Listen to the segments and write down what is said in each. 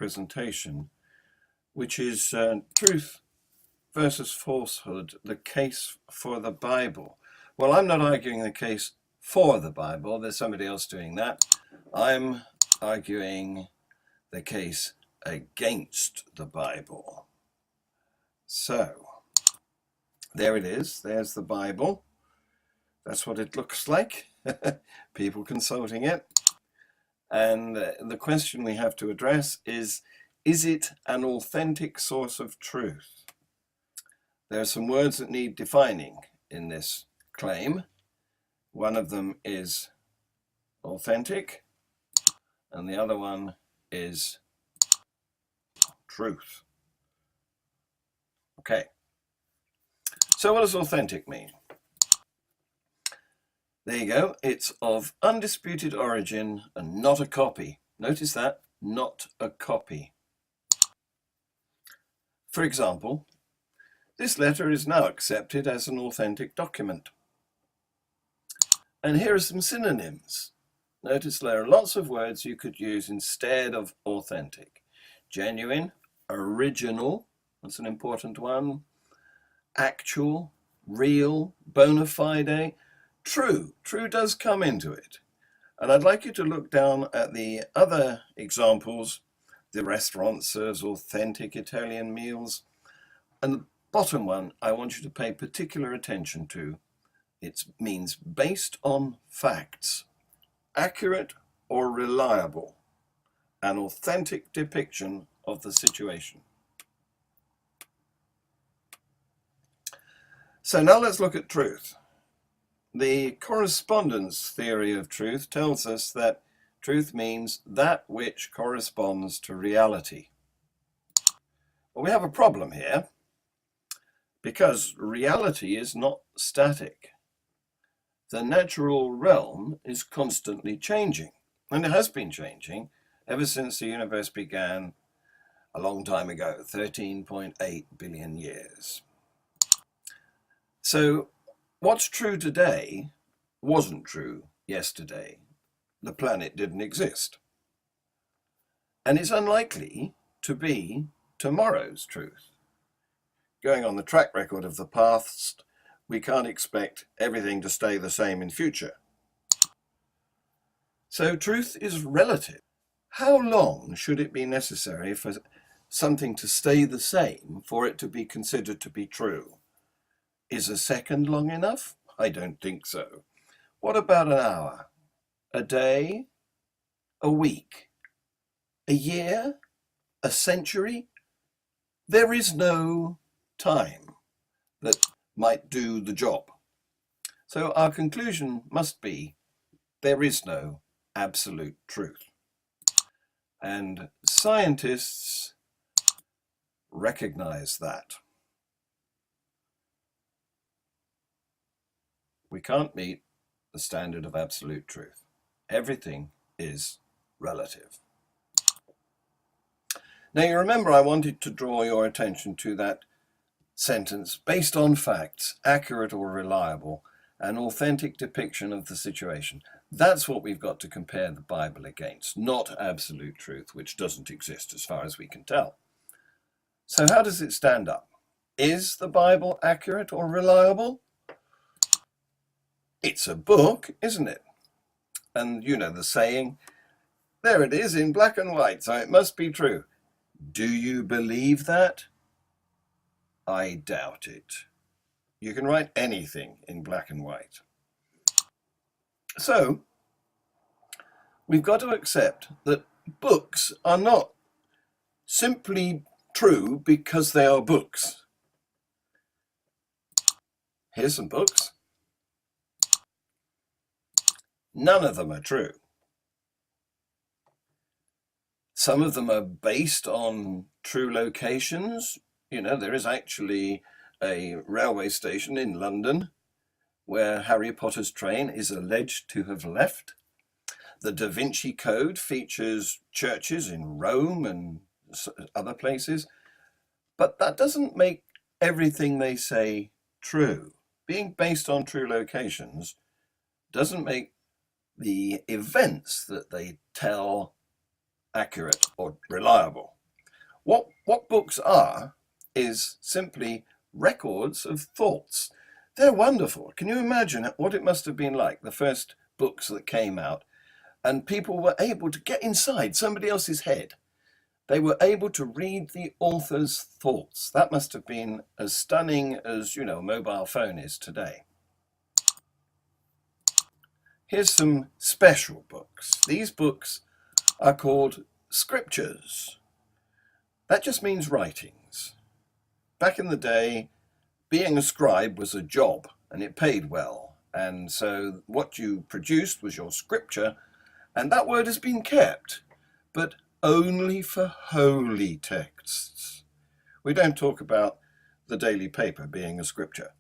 presentation, which is Truth versus Falsehood, the case for the Bible. Well, I'm not arguing the case for the Bible. There's somebody else doing that. I'm arguing the case against the Bible. So, there it is. There's the Bible. That's what it looks like. People consulting it. And the question we have to address is it an authentic source of truth? There are some words that need defining in this claim. One of them is authentic, and the other one is truth. Okay. So what does authentic mean? There you go. It's of undisputed origin and not a copy. Notice that, not a copy. For example, this letter is now accepted as an authentic document. And here are some synonyms. Notice there are lots of words you could use instead of authentic. Genuine, original, that's an important one. Actual, real, bona fide. True. True does come into it. And I'd like you to look down at the other examples. The restaurant serves authentic Italian meals. And the bottom one, I want you to pay particular attention to. It means based on facts, accurate or reliable, an authentic depiction of the situation. So now let's look at truth. The correspondence theory of truth tells us that truth means that which corresponds to reality. Well, we have a problem here because reality is not static. The natural realm is constantly changing, and it has been changing ever since the universe began a long time ago, 13.8 billion years. So what's true today wasn't true yesterday. The planet didn't exist. And it's unlikely to be tomorrow's truth. Going on the track record of the past, we can't expect everything to stay the same in future. So truth is relative. How long should it be necessary for something to stay the same for it to be considered to be true? Is a second long enough? I don't think so. What about an hour? A day? A week? A year? A century? There is no time that might do the job. So our conclusion must be there is no absolute truth. And scientists recognize that. We can't meet the standard of absolute truth. Everything is relative. Now you remember I wanted to draw your attention to that sentence, based on facts, accurate or reliable, an authentic depiction of the situation. That's what we've got to compare the Bible against, not absolute truth, which doesn't exist as far as we can tell. So how does it stand up? Is the Bible accurate or reliable? It's a book, isn't it? And you know the saying, there it is in black and white, so it must be true. Do you believe that? I doubt it. You can write anything in black and white. So, we've got to accept that books are not simply true because they are books. Here's some books. None of them are true. Some of them are based on true locations. You know, there is actually a railway station in London where Harry Potter's train is alleged to have left. The Da Vinci Code features churches in Rome and other places, but that doesn't make everything they say true. Being based on true locations doesn't make the events that they tell accurate or reliable. What books are is simply records of thoughts. They're wonderful. Can you imagine what it must have been like, the first books that came out, and people were able to get inside somebody else's head? They were able to read the author's thoughts. That must have been as stunning as, a mobile phone is today. Here's some special books. These books are called scriptures. That just means writings. Back in the day, being a scribe was a job and it paid well. And so what you produced was your scripture, and that word has been kept, but only for holy texts. We don't talk about the daily paper being a scripture.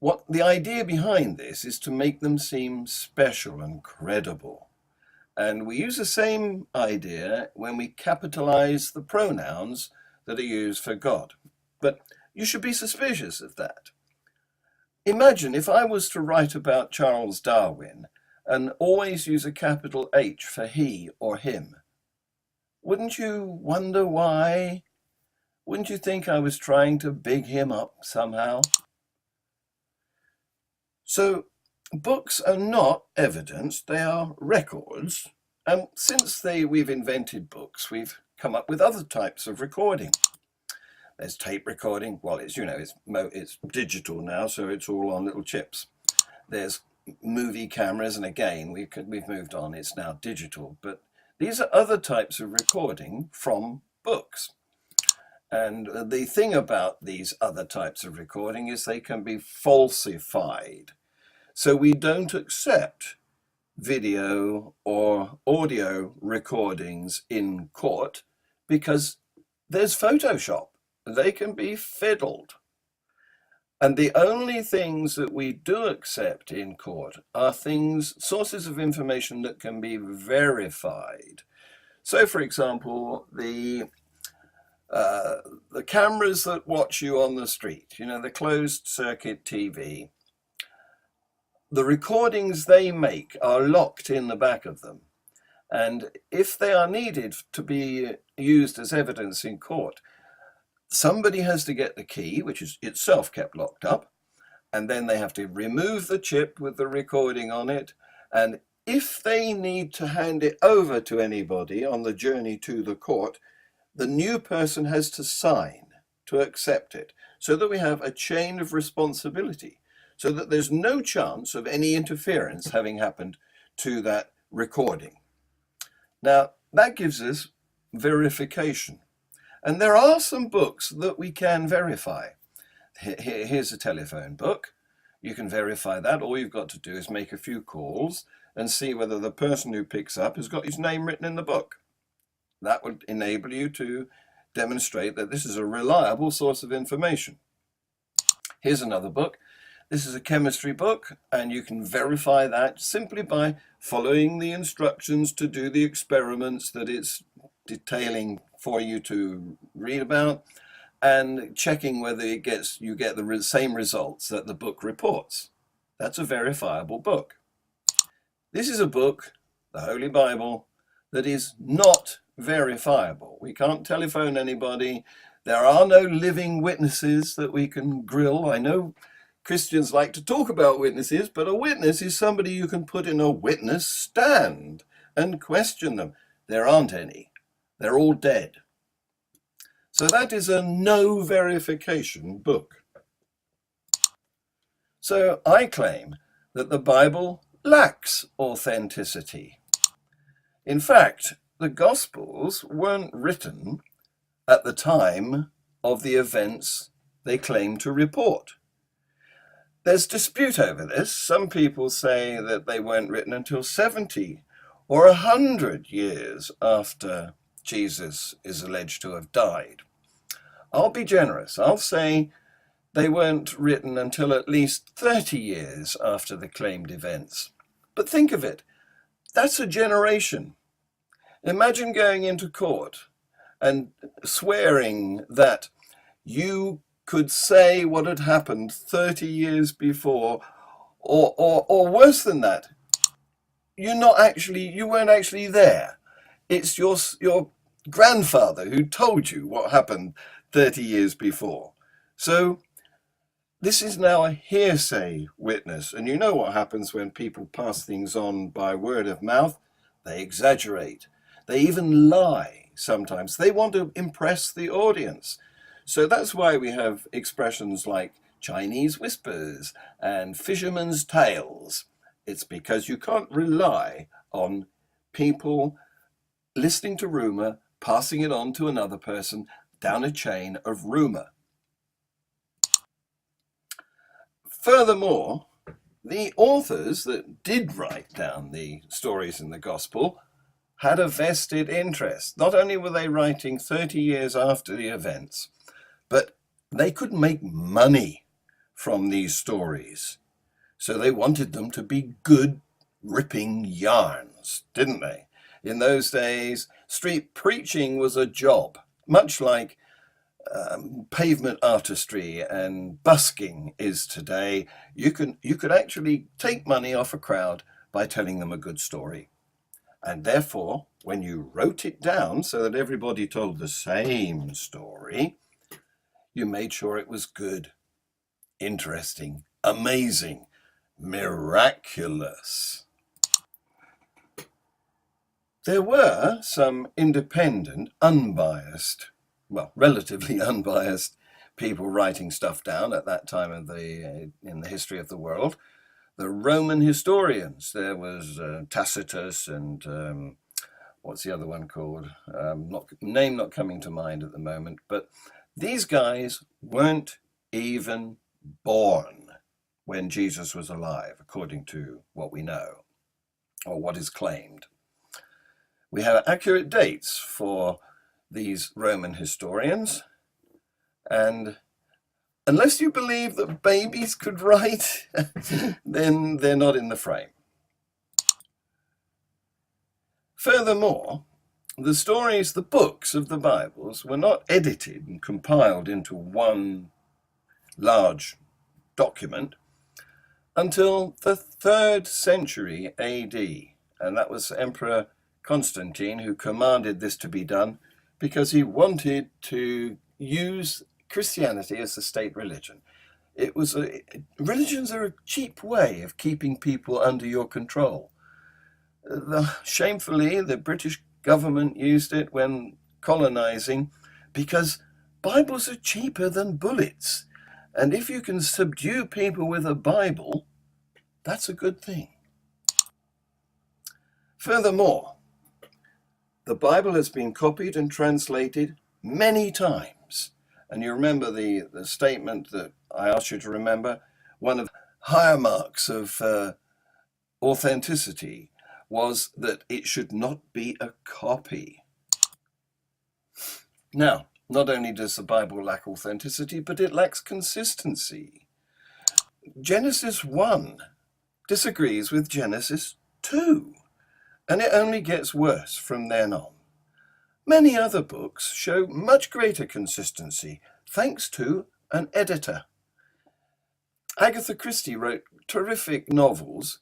What the idea behind this is to make them seem special and credible. And we use the same idea when we capitalize the pronouns that are used for God. But you should be suspicious of that. Imagine if I was to write about Charles Darwin and always use a capital H for he or him. Wouldn't you wonder why? Wouldn't you think I was trying to big him up somehow? So books are not evidence, they are records. And since we've invented books, we've come up with other types of recording. There's tape recording. Well, it's digital now, so it's all on little chips. There's movie cameras, and again, we've moved on. It's now digital. But these are other types of recording from books. And the thing about these other types of recording is they can be falsified. So we don't accept video or audio recordings in court because there's Photoshop. They can be fiddled. And the only things that we do accept in court are sources of information that can be verified. So, for example, the cameras that watch you on the street, the closed circuit TV, the recordings they make are locked in the back of them. And if they are needed to be used as evidence in court, somebody has to get the key, which is itself kept locked up, and then they have to remove the chip with the recording on it. And if they need to hand it over to anybody on the journey to the court, the new person has to sign to accept it, so that we have a chain of responsibility, so that there's no chance of any interference having happened to that recording. Now, that gives us verification. And there are some books that we can verify. Here's a telephone book. You can verify that. All you've got to do is make a few calls and see whether the person who picks up has got his name written in the book. That would enable you to demonstrate that this is a reliable source of information. Here's another book. This is a chemistry book, and you can verify that simply by following the instructions to do the experiments that it's detailing for you to read about, and checking whether you get the same results that the book reports. That's a verifiable book. This is a book, the Holy Bible, that is not verifiable. We can't telephone anybody. There are no living witnesses that we can grill. I know Christians like to talk about witnesses, but a witness is somebody you can put in a witness stand and question them. There aren't any. They're all dead. So that is a no verification book. So I claim that the Bible lacks authenticity. In fact, the Gospels weren't written at the time of the events they claim to report. There's dispute over this. Some people say that they weren't written until 70 or 100 years after Jesus is alleged to have died. I'll be generous. I'll say they weren't written until at least 30 years after the claimed events. But think of it. That's a generation. Imagine going into court and swearing that you could say what had happened 30 years before, or worse than that, you weren't actually there. It's your grandfather who told you what happened 30 years before. So this is now a hearsay witness. And you know what happens when people pass things on by word of mouth? They exaggerate. They even lie sometimes. They want to impress the audience. So that's why we have expressions like Chinese whispers and fisherman's tales. It's because you can't rely on people listening to rumor, passing it on to another person down a chain of rumor. Furthermore, the authors that did write down the stories in the gospel had a vested interest. Not only were they writing 30 years after the events, but they could make money from these stories. So they wanted them to be good, ripping yarns, didn't they? In those days, street preaching was a job, much like pavement artistry and busking is today. You could actually take money off a crowd by telling them a good story. And therefore, when you wrote it down so that everybody told the same story, you made sure it was good, interesting, amazing, miraculous. There were some independent, unbiased, well, relatively unbiased people writing stuff down at that time of in the history of the world. The Roman historians, there was Tacitus and what's the other one called? Name not coming to mind at the moment, but these guys weren't even born when Jesus was alive, according to what we know, or what is claimed. We have accurate dates for these Roman historians, and unless you believe that babies could write, then they're not in the frame. Furthermore, the stories, the books of the Bibles were not edited and compiled into one large document until the 3rd century AD, and that was Emperor Constantine who commanded this to be done because he wanted to use Christianity as the state religion. Religions are a cheap way of keeping people under your control. Shamefully, the British government used it when colonizing because Bibles are cheaper than bullets. And if you can subdue people with a Bible, that's a good thing. Furthermore, the Bible has been copied and translated many times. And you remember the statement that I asked you to remember? One of the higher marks of authenticity was that it should not be a copy. Now, not only does the Bible lack authenticity, but it lacks consistency. Genesis 1 disagrees with Genesis 2. And it only gets worse from then on. Many other books show much greater consistency, thanks to an editor. Agatha Christie wrote terrific novels.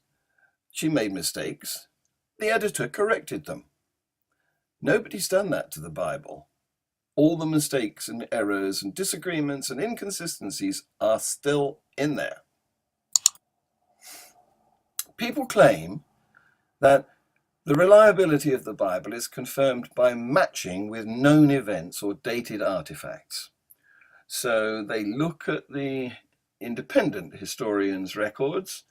She made mistakes. The editor corrected them. Nobody's done that to the Bible. All the mistakes and errors and disagreements and inconsistencies are still in there. People claim that the reliability of the Bible is confirmed by matching with known events or dated artifacts. So they look at the independent historians' records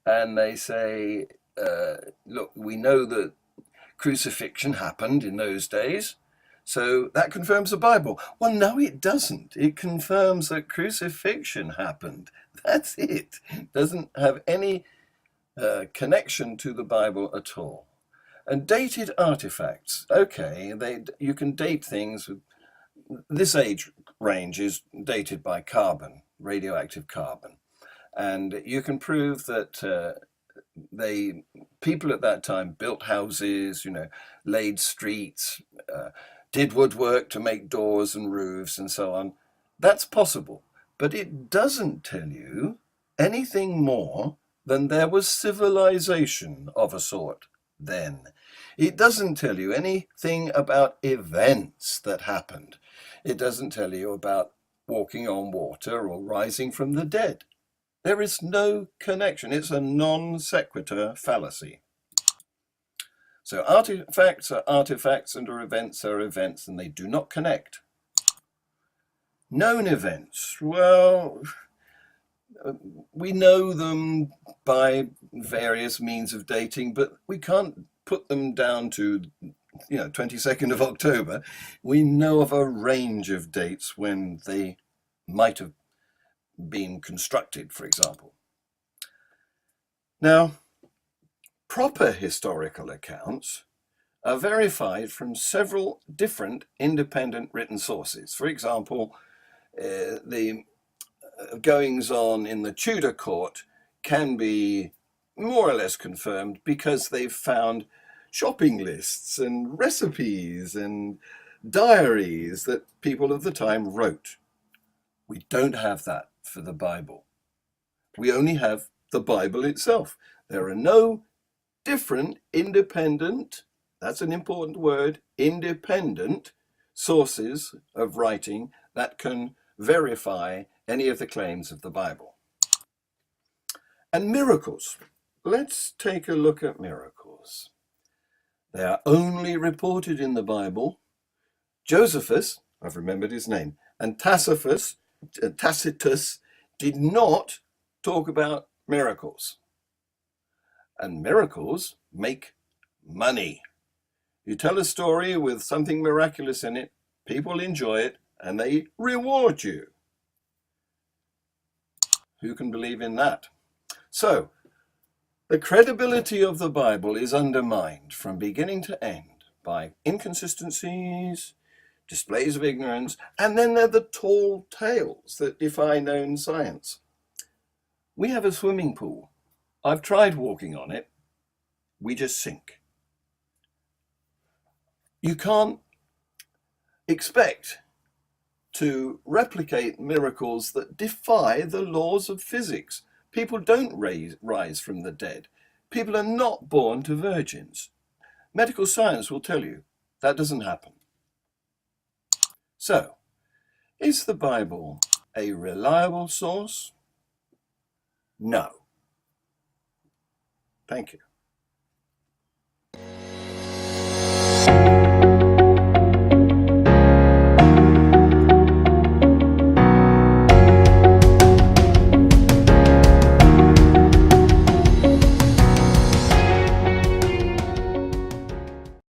and they say, look, we know that crucifixion happened in those days, so that confirms the Bible. Well, no, it doesn't. It confirms that crucifixion happened. That's it. It doesn't have any connection to the Bible at all. And dated artifacts, okay, you can date things. This age range is dated by carbon, radioactive carbon. And you can prove that people at that time built houses, laid streets, did woodwork to make doors and roofs and so on. That's possible. But it doesn't tell you anything more than there was civilization of a sort. then. It doesn't tell you anything about events that happened. It doesn't tell you about walking on water or rising from the dead. There is no connection. It's a non sequitur fallacy. So artifacts are artifacts and events are events, and they do not connect. Known events, well, we know them by various means of dating, but we can't put them down to 22nd of October. We know of a range of dates when they might have been constructed, for example. Now, proper historical accounts are verified from several different independent written sources. For example, the goings on in the Tudor court can be more or less confirmed because they've found shopping lists and recipes and diaries that people of the time wrote. We don't have that for the Bible. We only have the Bible itself. There are no different independent, that's an important word, independent sources of writing that can verify any of the claims of the Bible. And miracles. Let's take a look at miracles. They are only reported in the Bible. Josephus, I've remembered his name, and Tacitus did not talk about miracles. And miracles make money. You tell a story with something miraculous in it, people enjoy it, and they reward you. Who can believe in that? So, the credibility of the Bible is undermined from beginning to end by inconsistencies, displays of ignorance, and then there are the tall tales that defy known science. We have a swimming pool. I've tried walking on it. We just sink. You can't expect to replicate miracles that defy the laws of physics. People don't rise from the dead. People are not born to virgins. Medical science will tell you that doesn't happen. So, is the Bible a reliable source? No. Thank you.